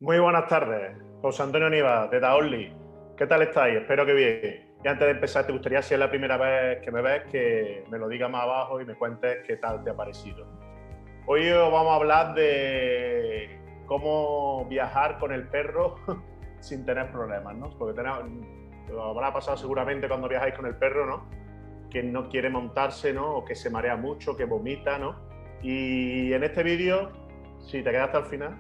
Muy buenas tardes, José Antonio Nivas, de Daonly. ¿Qué tal estáis? Espero que bien. Y antes de empezar, te gustaría, si es la primera vez que me ves, que me lo digas más abajo y me cuentes qué tal te ha parecido. Hoy vamos a hablar de cómo viajar con el perro sin tener problemas, ¿no? Porque lo habrá pasado seguramente cuando viajáis con el perro, ¿no? Que no quiere montarse, ¿no? O que se marea mucho, que vomita, ¿no? Y en este vídeo, si te quedas hasta el final,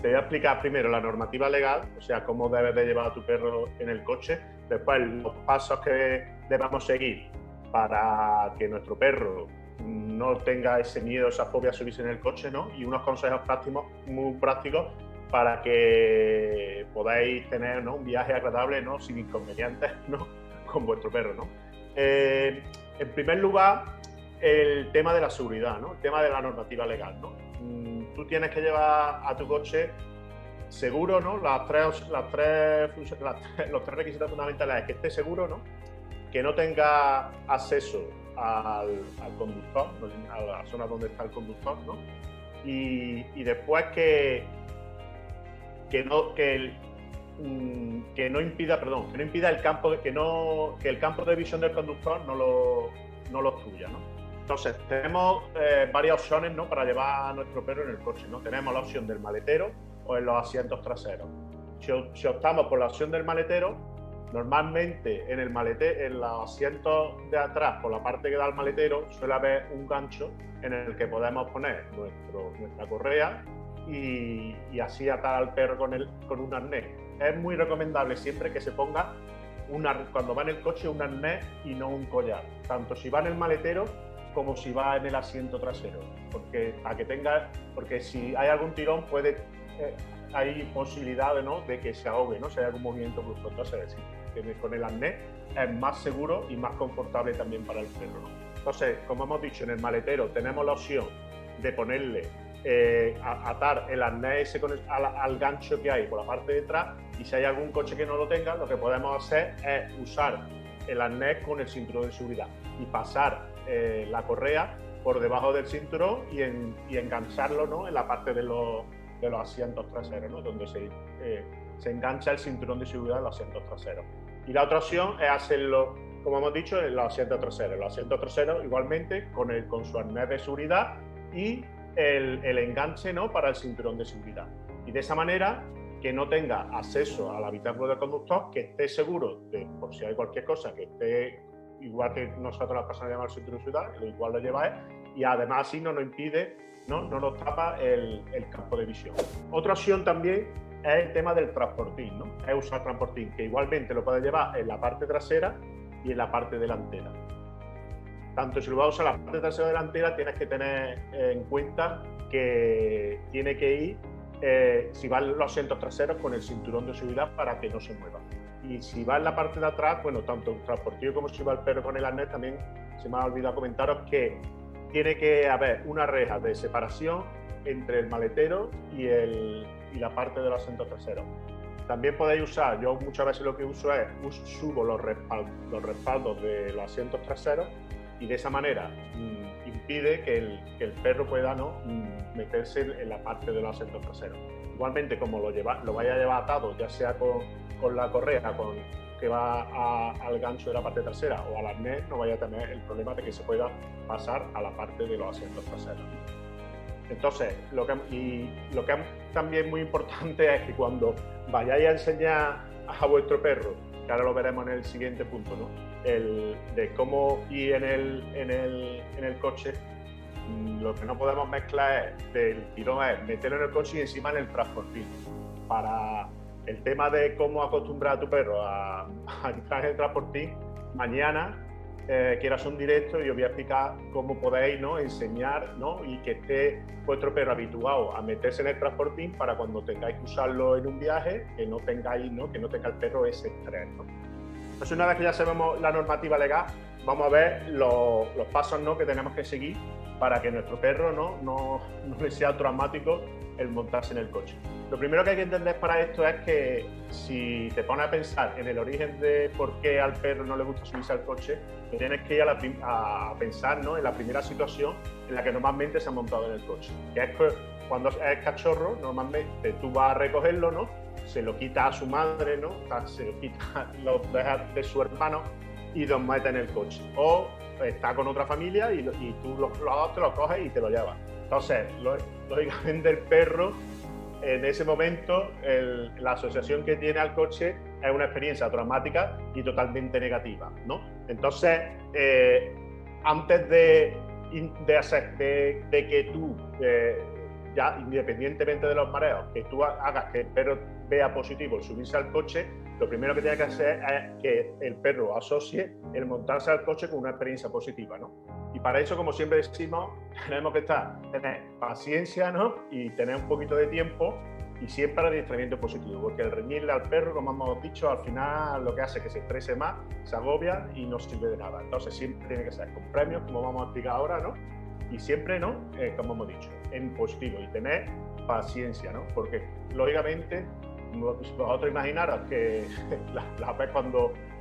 te voy a explicar primero la normativa legal, o sea, cómo debes de llevar a tu perro en el coche, después los pasos que debamos seguir para que nuestro perro no tenga ese miedo, esa fobia a subirse en el coche, ¿no? Y unos consejos prácticos, muy prácticos, para que podáis tener, ¿no?, un viaje agradable, ¿no?, sin inconvenientes, ¿no?, con vuestro perro, ¿no? En primer lugar, el tema de la seguridad, ¿no? El tema de la normativa legal, ¿no? Tú tienes que llevar a tu coche seguro, ¿no? Los tres requisitos fundamentales es que esté seguro, ¿no? Que no tenga acceso al conductor, a la zona donde está el conductor, ¿no? Y después que no impida el campo que el campo de visión del conductor no lo obstruya, ¿no? Entonces, tenemos varias opciones, ¿no?, para llevar a nuestro perro en el coche, ¿no? Tenemos la opción del maletero o en los asientos traseros. Si optamos por la opción del maletero, normalmente en los asientos de atrás, por la parte que da el maletero, suele haber un gancho en el que podemos poner nuestra correa y así atar al perro con un arnés. Es muy recomendable siempre que se ponga, cuando va en el coche, un arnés y no un collar, tanto si va en el maletero como si va en el asiento trasero, porque si hay algún tirón hay posibilidad, ¿no?, de que se ahogue, ¿no?, si hay algún movimiento brusco. Entonces, con el arnés es más seguro y más confortable también para el perro, ¿no? Entonces, como hemos dicho, en el maletero tenemos la opción de ponerle, atar el arnés ese al gancho que hay por la parte de atrás, y si hay algún coche que no lo tenga, lo que podemos hacer es usar el arnés con el cinturón de seguridad y pasar la correa por debajo del cinturón y engancharlo, ¿no?, en la parte de los asientos traseros, ¿no?, donde se engancha el cinturón de seguridad en los asientos traseros. Y la otra opción es hacerlo, como hemos dicho, en los asientos traseros. Los asientos traseros igualmente con su arnés de seguridad y el enganche, ¿no?, para el cinturón de seguridad. Y de esa manera que no tenga acceso al habitáculo del conductor, que esté seguro por si hay cualquier cosa, que esté igual que nosotros las personas llevamos el cinturón de seguridad, igual lo lleváis, y además así no nos impide, no nos tapa el campo de visión. Otra opción también es el tema del transportín, ¿no? Es usar transportín, que igualmente lo puedes llevar en la parte trasera y en la parte delantera. Tanto si lo vas a usar en la parte trasera o delantera, tienes que tener en cuenta que tiene que ir, si van los asientos traseros, con el cinturón de seguridad para que no se mueva. Y si va en la parte de atrás, bueno, tanto el transportillo como si va el perro con el arnés, también se me ha olvidado comentaros que tiene que haber una reja de separación entre el maletero y la parte de los asientos traseros. También podéis usar, yo muchas veces lo que uso es, subo los respaldos de los asientos traseros, y de esa manera impide que el perro pueda, ¿no?, meterse en la parte de los asientos traseros. Igualmente, como lo vaya a llevar atado, ya sea con la correa que va al gancho de la parte trasera o al arnés, no vaya a tener el problema de que se pueda pasar a la parte de los asientos traseros. Entonces, lo que es también muy importante es que cuando vayáis a enseñar a vuestro perro, que ahora lo veremos en el siguiente punto, ¿no?, de cómo ir en el coche, lo que no podemos mezclar del tirón es meterlo en el coche y encima en el transportín. Para el tema de cómo acostumbrar a tu perro a entrar en el transportín, mañana quiero hacer un directo y os voy a explicar cómo podéis, ¿no?, enseñar, ¿no?, y que esté vuestro perro habituado a meterse en el transportín para cuando tengáis que usarlo en un viaje, que no tenga el perro ese estrés, ¿no? Entonces, una vez que ya sabemos la normativa legal, vamos a ver los pasos, ¿no?, que tenemos que seguir para que nuestro perro no le sea traumático el montarse en el coche. Lo primero que hay que entender para esto es que si te pones a pensar en el origen de por qué al perro no le gusta subirse al coche, tienes que ir a pensar, ¿no?, en la primera situación en la que normalmente se ha montado en el coche, que es cuando es cachorro, normalmente tú vas a recogerlo, ¿no? Se lo quita a su madre, ¿no? Se lo quita, lo deja de su hermano y los mete en el coche. O está con otra familia y tú los dos te lo coges y te lo llevas. Entonces, lógicamente el perro, en ese momento, la asociación que tiene al coche es una experiencia traumática y totalmente negativa, ¿no? Entonces, antes de que tú, ya independientemente de los mareos, que tú hagas que el perro vea positivo el subirse al coche, lo primero que tienes que hacer es que el perro asocie el montarse al coche con una experiencia positiva, ¿no? Y para eso, como siempre decimos, tenemos que tener paciencia, ¿no? Y tener un poquito de tiempo y siempre el adiestramiento positivo, porque el reñirle al perro, como hemos dicho, al final lo que hace es que se estrese más, se agobia y no sirve de nada. Entonces siempre tiene que ser con premios, como vamos a explicar ahora, ¿no? Y siempre, ¿no? Como hemos dicho, en positivo y tener paciencia, ¿no? Porque, lógicamente, vosotros imaginaros que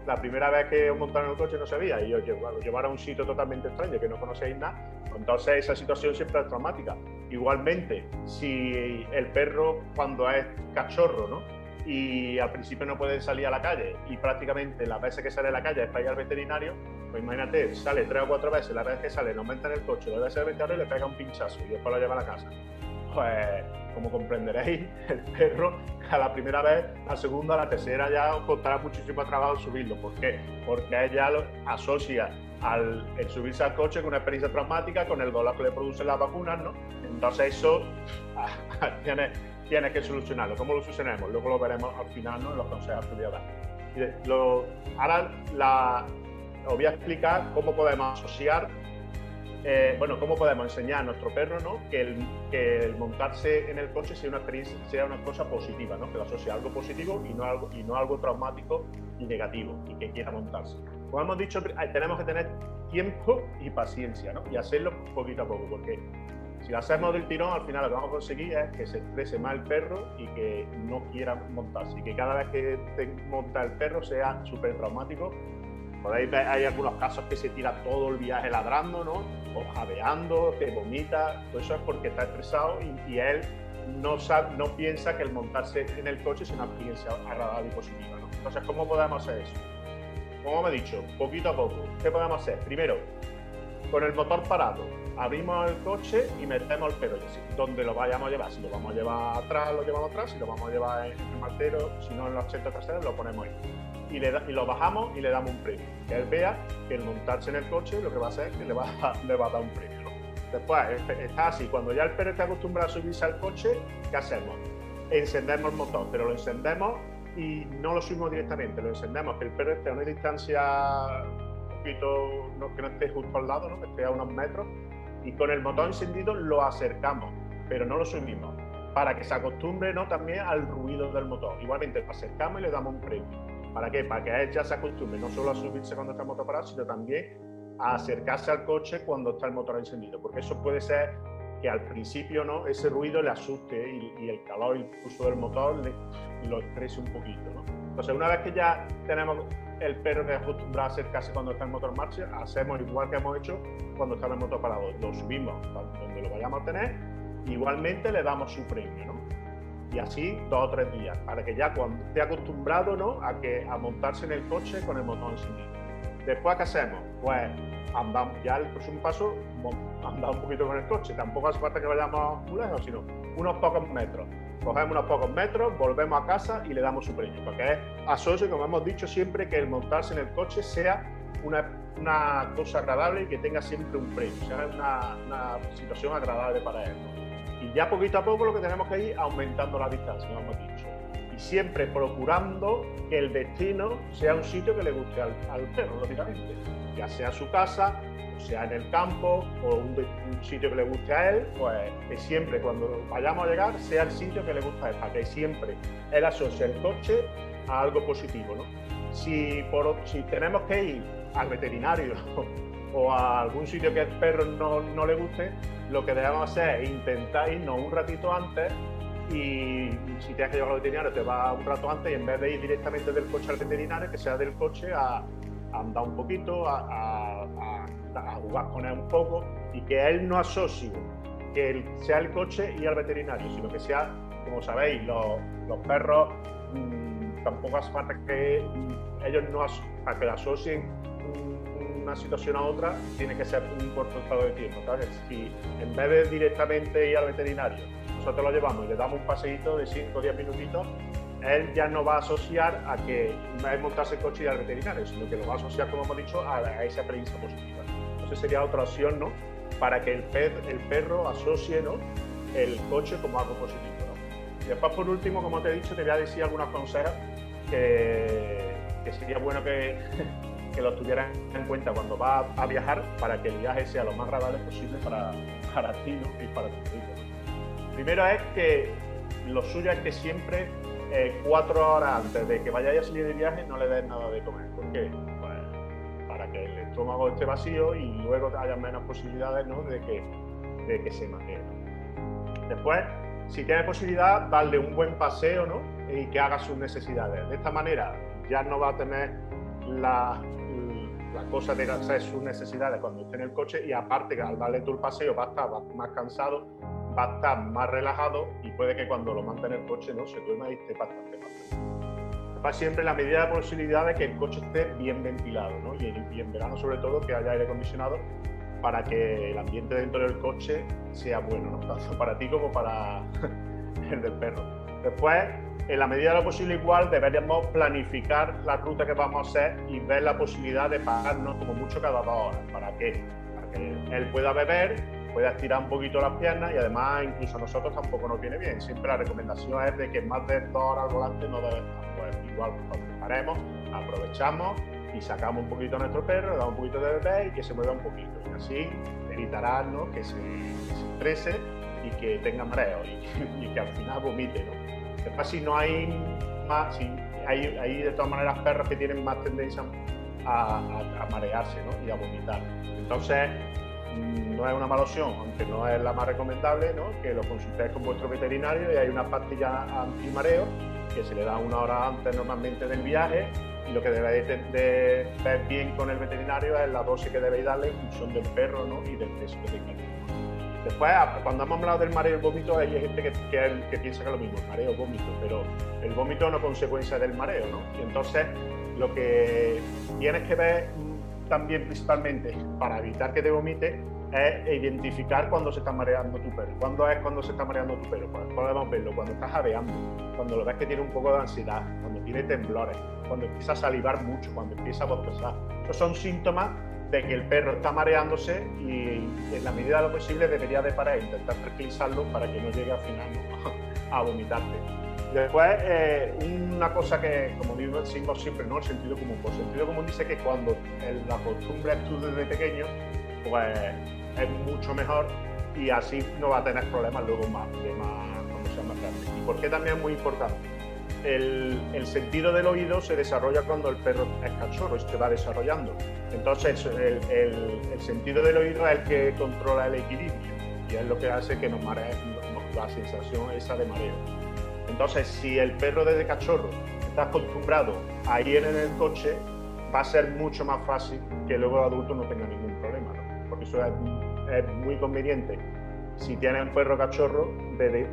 la primera vez que os montaron el coche no sabía y os llevaron a un sitio totalmente extraño que no conocéis nada, entonces esa situación siempre es traumática. Igualmente, si el perro cuando es cachorro, ¿no? Y al principio no puede salir a la calle y prácticamente las veces que sale a la calle es para ir al veterinario, pues imagínate, sale 3 o 4 veces, la vez que sale, nos mete en el coche, lo debe al veterinario y le pega un pinchazo y después lo lleva a la casa. Pues, como comprenderéis, el perro a la primera vez, la segunda, a la tercera ya os costará muchísimo trabajo subirlo. ¿Por qué? Porque ella lo asocia el subirse al coche con una experiencia traumática, con el dolor que le producen las vacunas, ¿no? Entonces eso tienes que solucionarlo. ¿Cómo lo solucionamos? Luego lo veremos al final, ¿no? En los consejos que voy a dar. Ahora os voy a explicar cómo podemos asociar, cómo podemos enseñar a nuestro perro, ¿no? que el montarse en el coche sea una experiencia, sea una cosa positiva, ¿no? Que lo asocie a algo positivo y no algo traumático y negativo y que quiera montarse. Como hemos dicho, tenemos que tener tiempo y paciencia, ¿no? Y hacerlo poquito a poco, porque si lo hacemos del tirón, al final lo que vamos a conseguir es que se estrese más el perro y que no quiera montarse, y que cada vez que te monta el perro sea súper traumático. Podéis ver, hay algunos casos que se tira todo el viaje ladrando, ¿no? O jadeando, te vomita. Todo eso es porque está estresado y él no piensa que el montarse en el coche es una experiencia agradable y positiva, ¿no? Entonces, ¿cómo podemos hacer eso? Como me he dicho, poquito a poco. ¿Qué podemos hacer? Primero, con el motor parado, abrimos el coche y metemos el perro, donde lo vayamos a llevar. Si lo vamos a llevar atrás, lo llevamos atrás. Si lo vamos a llevar en el maletero, si no en los asientos traseros, lo ponemos ahí. Y lo bajamos y le damos un premio. Que él vea que el montarse en el coche lo que va a hacer es que le va a dar un premio, ¿no? Después está así, cuando ya el perro está acostumbrado a subirse al coche, ¿qué hacemos? Encendemos el motor, pero lo encendemos y no lo subimos directamente, lo encendemos, que el perro esté a una distancia un poquito, que no esté justo al lado, ¿no? Que esté a unos metros, y con el motor encendido lo acercamos, pero no lo subimos, para que se acostumbre, ¿no? También al ruido del motor. Igualmente lo acercamos y le damos un premio. ¿Para qué? Para que él ya se acostumbre no solo a subirse cuando está el motor parado, sino también a acercarse al coche cuando está el motor encendido, porque eso puede ser que al principio, ¿no? Ese ruido le asuste y el calor incluso del motor lo estrese un poquito, ¿no? Entonces, una vez que ya tenemos el perro que es acostumbrado a acercarse cuando está el motor en marcha, hacemos igual que hemos hecho cuando está el motor parado, lo subimos donde lo vayamos a tener, igualmente le damos su premio, ¿no? Y así 2 o 3 días, para que ya cuando esté acostumbrado, ¿no? a montarse en el coche con el motor encendido. Después, ¿qué hacemos? Pues andamos, ya el próximo paso, andar un poquito con el coche. Tampoco hace falta que vayamos muy lejos, sino unos pocos metros. Cogemos unos pocos metros, volvemos a casa y le damos su premio. Porque es asocio, como hemos dicho siempre, que el montarse en el coche sea una cosa agradable y que tenga siempre un premio, sea una situación agradable para él, ¿no? Y ya poquito a poco lo que tenemos que ir aumentando la distancia, como hemos dicho. Y siempre procurando que el destino sea un sitio que le guste al perro, lógicamente. Ya sea su casa, o sea en el campo, o un sitio que le guste a él, pues que siempre cuando vayamos a llegar sea el sitio que le guste a él, para que siempre él asocie el coche a algo positivo, ¿no? Si tenemos que ir al veterinario o a algún sitio que al perro no le guste, lo que debemos hacer es intentar irnos un ratito antes, y si tienes que llevar al veterinario te vas un rato antes, y en vez de ir directamente del coche al veterinario, que sea del coche a andar un poquito, a jugar con él un poco, y que él no asocie sea el coche y al veterinario, sino que sea, como sabéis, los perros tampoco hace falta que ellos para que asocien una situación a otra, tiene que ser un corto estado de tiempo, ¿sabes? Si en vez de directamente ir al veterinario, nosotros lo llevamos y le damos un paseíto de 5 o 10 minutitos, él ya no va a asociar a que es montarse el coche y ir al veterinario, sino que lo va a asociar, como hemos dicho, a esa experiencia positiva. Entonces sería otra opción, ¿no? Para que el perro asocie, ¿no?, el coche como algo positivo, ¿no? Y después, por último, como te he dicho, te voy a decir algunas consejos que sería bueno que los tuvieras en cuenta cuando vas a viajar, para que el viaje sea lo más agradable posible para ti, ¿no?, y para tu hijo, ¿no? Primero es que lo suyo es que siempre 4 horas antes de que vayáis a salir de viaje no le des nada de comer. ¿Por qué? Pues para que el estómago esté vacío y luego haya menos posibilidades, ¿no?, de que se maree. Después, si tienes posibilidad, darle un buen paseo, ¿no?, y que haga sus necesidades. De esta manera ya no va a tener la cosa de hacer sus necesidades cuando esté en el coche, y aparte que al darle tú el paseo va a estar más cansado, va a estar más relajado, y puede que cuando lo mande en el coche, ¿no?, se duerma y esté bastante más. Va siempre en la medida de posibilidad de que el coche esté bien ventilado, ¿no?, y en verano sobre todo que haya aire acondicionado, para que el ambiente dentro del coche sea bueno, ¿no?, tanto para ti como para el del perro. Después, en la medida de lo posible, igual deberíamos planificar la ruta que vamos a hacer y ver la posibilidad de pararnos como mucho cada 2 horas. ¿Para qué? Para que él pueda beber, pueda estirar un poquito las piernas, y además incluso a nosotros tampoco nos viene bien. Siempre la recomendación es de que más de 2 horas al volante no debe estar. Pues igual, cuando paremos, aprovechamos y sacamos un poquito a nuestro perro, le damos un poquito de beber y que se mueva un poquito. Y así evitará, ¿no?, que se estrese y que tenga mareo y que al final vomite, ¿no? Después, si no hay más, si hay de todas maneras perros que tienen más tendencia a marearse, ¿no?, y a vomitar. Entonces, no es una mala opción, aunque no es la más recomendable, ¿no?, que lo consultéis con vuestro veterinario, y hay una pastilla antimareo que se le da 1 hora antes normalmente del viaje, y lo que debéis de ver bien con el veterinario es la dosis que debéis darle en función del perro, ¿no?, y del peso que tenga. Después, cuando hemos hablado del mareo y el vómito, hay gente que piensa que es lo mismo, mareo o vómito, pero el vómito no es consecuencia del mareo, ¿no? Y entonces, lo que tienes que ver también principalmente para evitar que te vomite es identificar cuando se está mareando tu perro. ¿Cuándo es cuando se está mareando tu perro? Pues podemos verlo cuando estás jadeando, cuando lo ves que tiene un poco de ansiedad, cuando tiene temblores, cuando empieza a salivar mucho, cuando empieza a bostezar. Esos son síntomas de que el perro está mareándose, y en la medida de lo posible debería de parar e intentar tranquilizarlo para que no llegue al final, ¿no?, a vomitarte. Después, una cosa que, como decimos siempre, ¿no?, el sentido común. Pues el sentido común dice que cuando la costumbre es tú desde pequeño, pues es mucho mejor, y así no va a tener problemas luego cuando sea más grande. ¿Y por qué también es muy importante? El sentido del oído se desarrolla cuando el perro es cachorro y se va desarrollando. Entonces, el sentido del oído es el que controla el equilibrio, y es lo que hace que nos maree, la sensación esa de mareo. Entonces, si el perro desde cachorro está acostumbrado a ir en el coche, va a ser mucho más fácil que luego el adulto no tenga ningún problema, ¿no? Porque eso es muy conveniente. Si tienes un perro cachorro, desde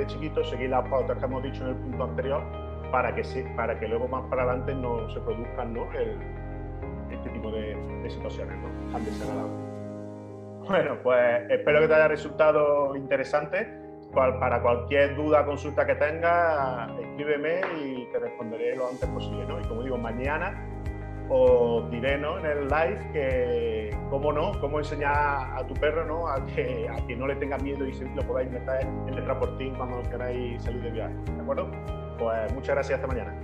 chiquito, seguir las pautas que hemos dicho en el punto anterior, para que luego más para adelante no se produzcan, ¿no?, este tipo de situaciones, ¿no?, han de ser agradables. Bueno, pues espero que te haya resultado interesante. Para cualquier duda o consulta que tengas, escríbeme y te responderé lo antes posible, ¿no? Y como digo, mañana os diré, ¿no?, en el live que cómo enseñar a tu perro, ¿no?, a que no le tenga miedo y lo podáis meter en el transportín cuando queráis salir de viaje, ¿de acuerdo? Pues muchas gracias, hasta mañana.